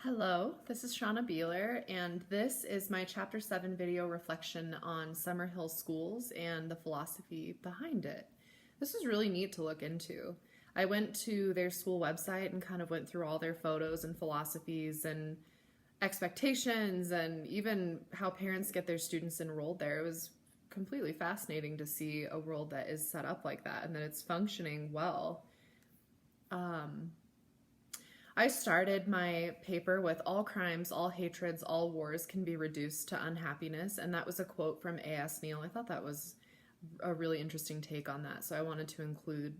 Hello, this is Shauna Beeler, and this is my Chapter 7 video reflection on Summerhill Schools and the philosophy behind it. This is really neat to look into. I went to their school website and kind of went through all their photos and philosophies and expectations and even how parents get their students enrolled there. It was completely fascinating to see a world that is set up like that and that it's functioning well. I started my paper with all crimes, all hatreds, all wars can be reduced to unhappiness, and that was a quote from A.S. Neal. I thought that was a really interesting take on that, so I wanted to include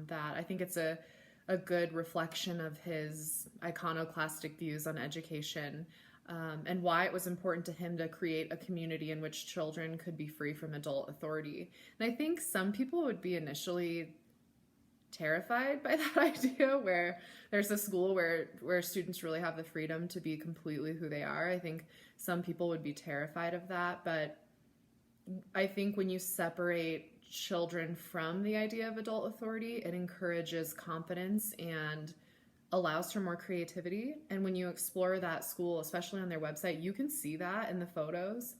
that. I think it's a good reflection of his iconoclastic views on education and why it was important to him to create a community in which children could be free from adult authority. And I think some people would be initially terrified by that idea where there's a school where students really have the freedom to be completely who they are. I think some people would be terrified of that, but I think when you separate children from the idea of adult authority, it encourages confidence and allows for more creativity. And when you explore that school, especially on their website, you can see that in the photos.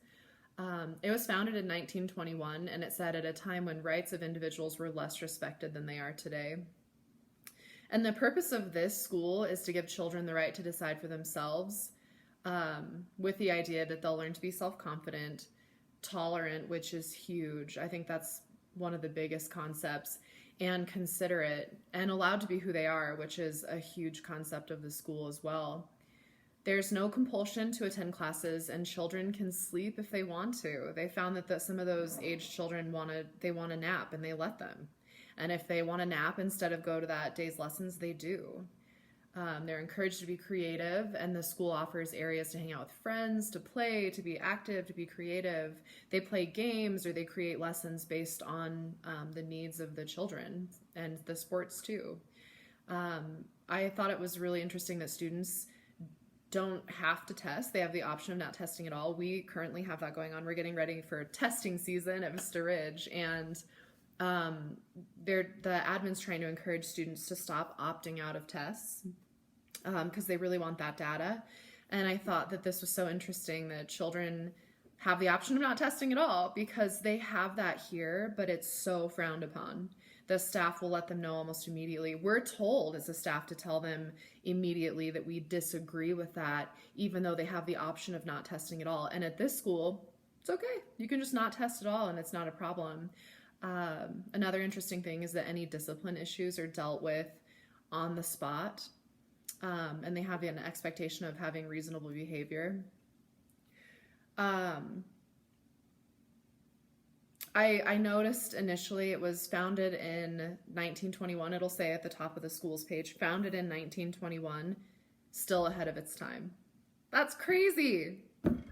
It was founded in 1921, and it said at a time when rights of individuals were less respected than they are today. And the purpose of this school is to give children the right to decide for themselves, with the idea that they'll learn to be self-confident, tolerant, which is huge. I think that's one of the biggest concepts, and considerate, and allowed to be who they are, which is a huge concept of the school as well. There's no compulsion to attend classes, and children can sleep if they want to. They found that some of those aged children want a nap, and they let them. And if they want a nap instead of go to that day's lessons, they do. They're encouraged to be creative, and the school offers areas to hang out with friends, to play, to be active, to be creative. They play games or they create lessons based on the needs of the children and the sports too. I thought it was really interesting that students don't have to test. They have the option of not testing at all. We currently have that going on. We're getting ready for testing season at Vista Ridge, and the admin's trying to encourage students to stop opting out of tests because they really want that data. And I thought that this was so interesting that children have the option of not testing at all because they have that here, but it's so frowned upon. The staff will let them know almost immediately. We're told as a staff to tell them immediately that we disagree with that, even though they have the option of not testing at all. And at this school, it's okay. You can just not test at all and it's not a problem. Another interesting thing is that any discipline issues are dealt with on the spot, and they have an expectation of having reasonable behavior. I noticed initially it was founded in 1921. It'll say at the top of the school's page, founded in 1921, still ahead of its time. That's crazy.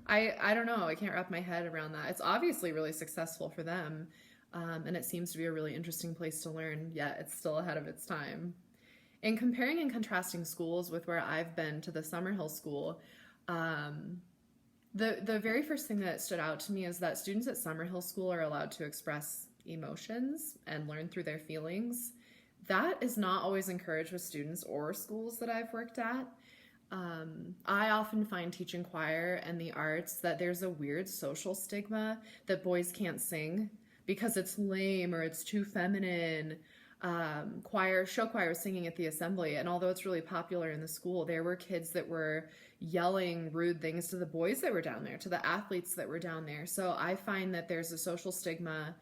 I don't know. I can't wrap my head around that. It's obviously really successful for them, and it seems to be a really interesting place to learn, yet it's still ahead of its time. In comparing and contrasting schools with where I've been to the Summerhill School, the very first thing that stood out to me is that students at Summerhill School are allowed to express emotions and learn through their feelings. That is not always encouraged with students or schools that I've worked at. I often find teaching choir and the arts that there's a weird social stigma that boys can't sing because it's lame or it's too feminine. Show choir was singing at the assembly, and although it's really popular in the school, there were kids that were yelling rude things to the boys that were down there, to the athletes that were down there. So I find that there's a social stigma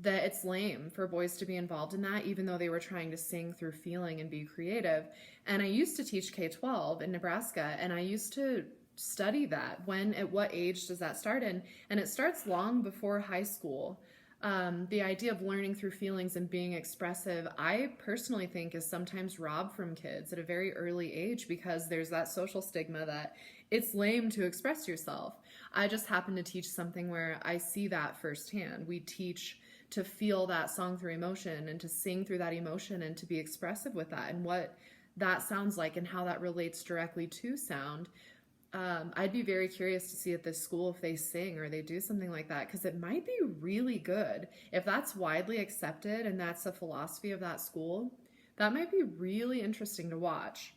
that it's lame for boys to be involved in that, even though they were trying to sing through feeling and be creative. And I used to teach K-12 in Nebraska, and I used to study that. At what age does that start in? And it starts long before high school. The idea of learning through feelings and being expressive, I personally think is sometimes robbed from kids at a very early age because there's that social stigma that it's lame to express yourself. I just happen to teach something where I see that firsthand. We teach to feel that song through emotion and to sing through that emotion and to be expressive with that and what that sounds like and how that relates directly to sound. I'd be very curious to see at this school if they sing or they do something like that, because it might be really good. If that's widely accepted and that's the philosophy of that school, that might be really interesting to watch.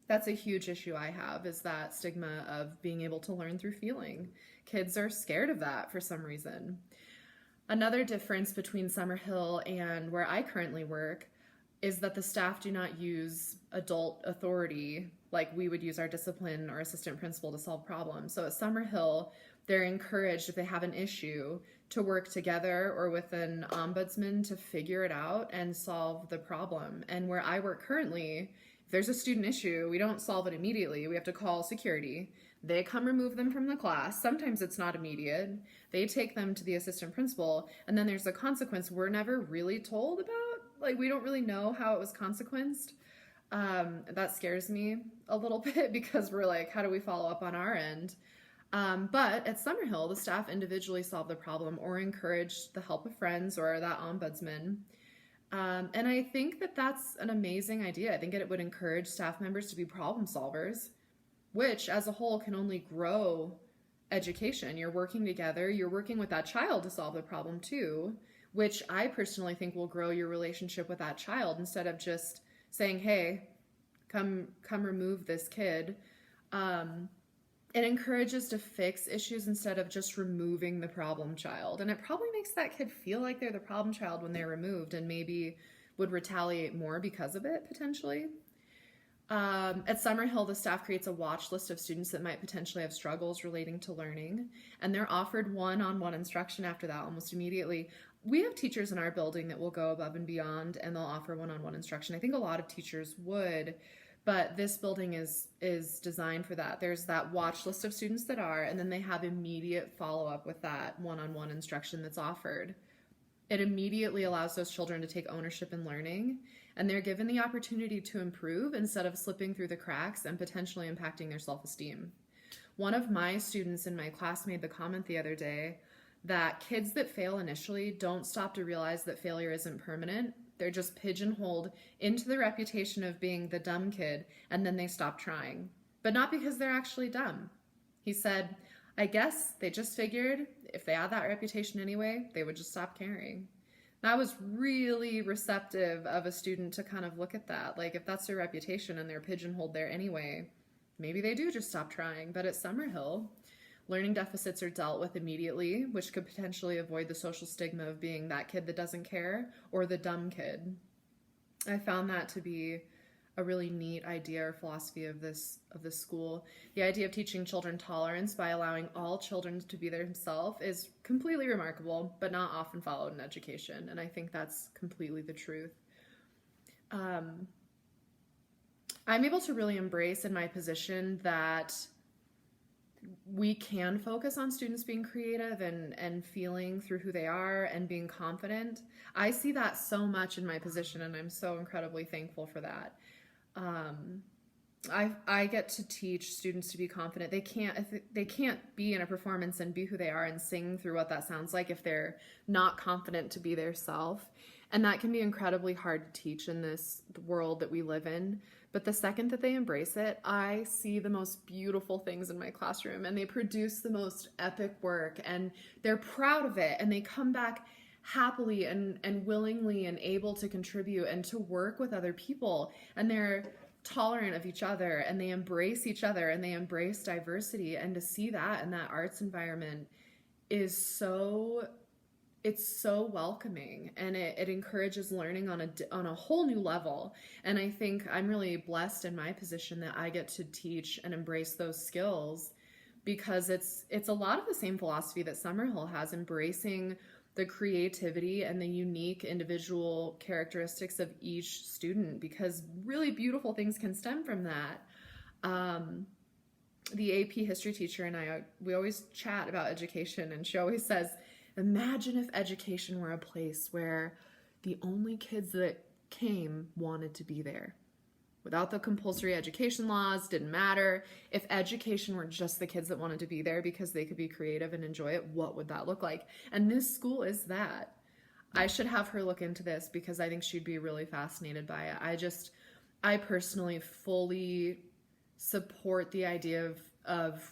That's a huge issue I have, is that stigma of being able to learn through feeling. Kids are scared of that for some reason. Another difference between Summerhill and where I currently work is that the staff do not use adult authority like we would use our discipline or assistant principal to solve problems. So at Summerhill, they're encouraged, if they have an issue, to work together or with an ombudsman to figure it out and solve the problem. And where I work currently, if there's a student issue, we don't solve it immediately. We have to call security. They come remove them from the class. Sometimes it's not immediate. They take them to the assistant principal, and then there's a consequence we're never really told about. Like, we don't really know how it was consequenced. That scares me a little bit, because we're like, how do we follow up on our end? But at Summerhill, the staff individually solve the problem or encourage the help of friends or that ombudsman. And I think that that's an amazing idea. I think it would encourage staff members to be problem solvers, which as a whole can only grow education. You're working together, you're working with that child to solve the problem too, which I personally think will grow your relationship with that child, instead of just saying, hey, come remove this kid. It encourages to fix issues instead of just removing the problem child. And it probably makes that kid feel like they're the problem child when they're removed, and maybe would retaliate more because of it, potentially. At Summerhill, the staff creates a watch list of students that might potentially have struggles relating to learning, and they're offered one-on-one instruction after that almost immediately. We have teachers in our building that will go above and beyond, and they'll offer one-on-one instruction. I think a lot of teachers would, but this building is designed for that. There's that watch list of students that are, and then they have immediate follow-up with that one-on-one instruction that's offered. It immediately allows those children to take ownership in learning, and they're given the opportunity to improve instead of slipping through the cracks and potentially impacting their self-esteem. One of my students in my class made the comment the other day that kids that fail initially don't stop to realize that failure isn't permanent. They're just pigeonholed into the reputation of being the dumb kid, and then they stop trying. But not because they're actually dumb. He said, I guess they just figured if they had that reputation anyway, they would just stop caring. That was really receptive of a student to kind of look at that. Like, if that's their reputation and they're pigeonholed there anyway, maybe they do just stop trying. But at Summerhill, learning deficits are dealt with immediately, which could potentially avoid the social stigma of being that kid that doesn't care or the dumb kid. I found that to be a really neat idea or philosophy of this school. The idea of teaching children tolerance by allowing all children to be themselves is completely remarkable, but not often followed in education. And I think that's completely the truth. I'm able to really embrace in my position that we can focus on students being creative and feeling through who they are and being confident. I see that so much in my position, and I'm so incredibly thankful for that. I get to teach students to be confident. They can't be in a performance and be who they are and sing through what that sounds like if they're not confident to be their self. And that can be incredibly hard to teach in this world that we live in. But the second that they embrace it, I see the most beautiful things in my classroom, and they produce the most epic work, and they're proud of it, and they come back happily and willingly and able to contribute and to work with other people, and they're tolerant of each other, and they embrace each other, and they embrace diversity. And to see that in that arts environment is so welcoming, and it encourages learning on a whole new level. And I think I'm really blessed in my position that I get to teach and embrace those skills, because it's a lot of the same philosophy that Summerhill has, embracing the creativity and the unique individual characteristics of each student, because really beautiful things can stem from that. The AP history teacher and we always chat about education, and she always says, imagine if education were a place where the only kids that came wanted to be there. Without the compulsory education laws, didn't matter. If education were just the kids that wanted to be there because they could be creative and enjoy it, what would that look like? And this school is that. I should have her look into this, because I think she'd be really fascinated by it. I personally fully support the idea of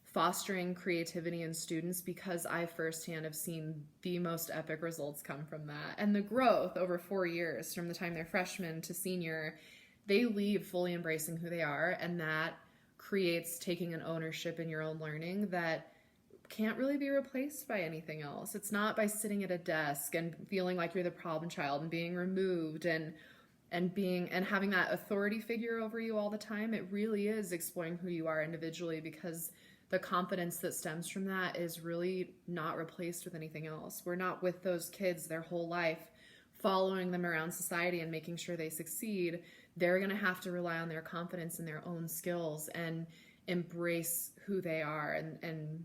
fostering creativity in students, because I firsthand have seen the most epic results come from that. And the growth over 4 years, from the time they're freshman to senior, they leave fully embracing who they are, and that creates taking an ownership in your own learning that can't really be replaced by anything else. It's not by sitting at a desk and feeling like you're the problem child and being removed and being and having that authority figure over you all the time. It really is exploring who you are individually, because the confidence that stems from that is really not replaced with anything else. We're not with those kids their whole life, following them around society and making sure they succeed. They're going to have to rely on their confidence and their own skills and embrace who they are. And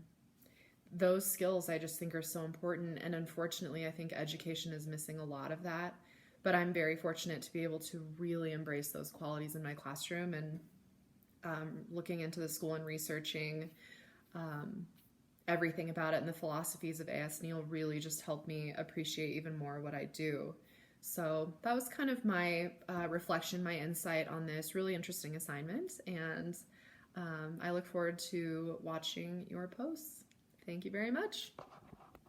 those skills I just think are so important. And unfortunately, I think education is missing a lot of that. But I'm very fortunate to be able to really embrace those qualities in my classroom. And looking into the school and researching everything about it and the philosophies of A.S. Neal really just helped me appreciate even more what I do. So that was kind of my reflection, my insight on this really interesting assignment. And I look forward to watching your posts. Thank you very much.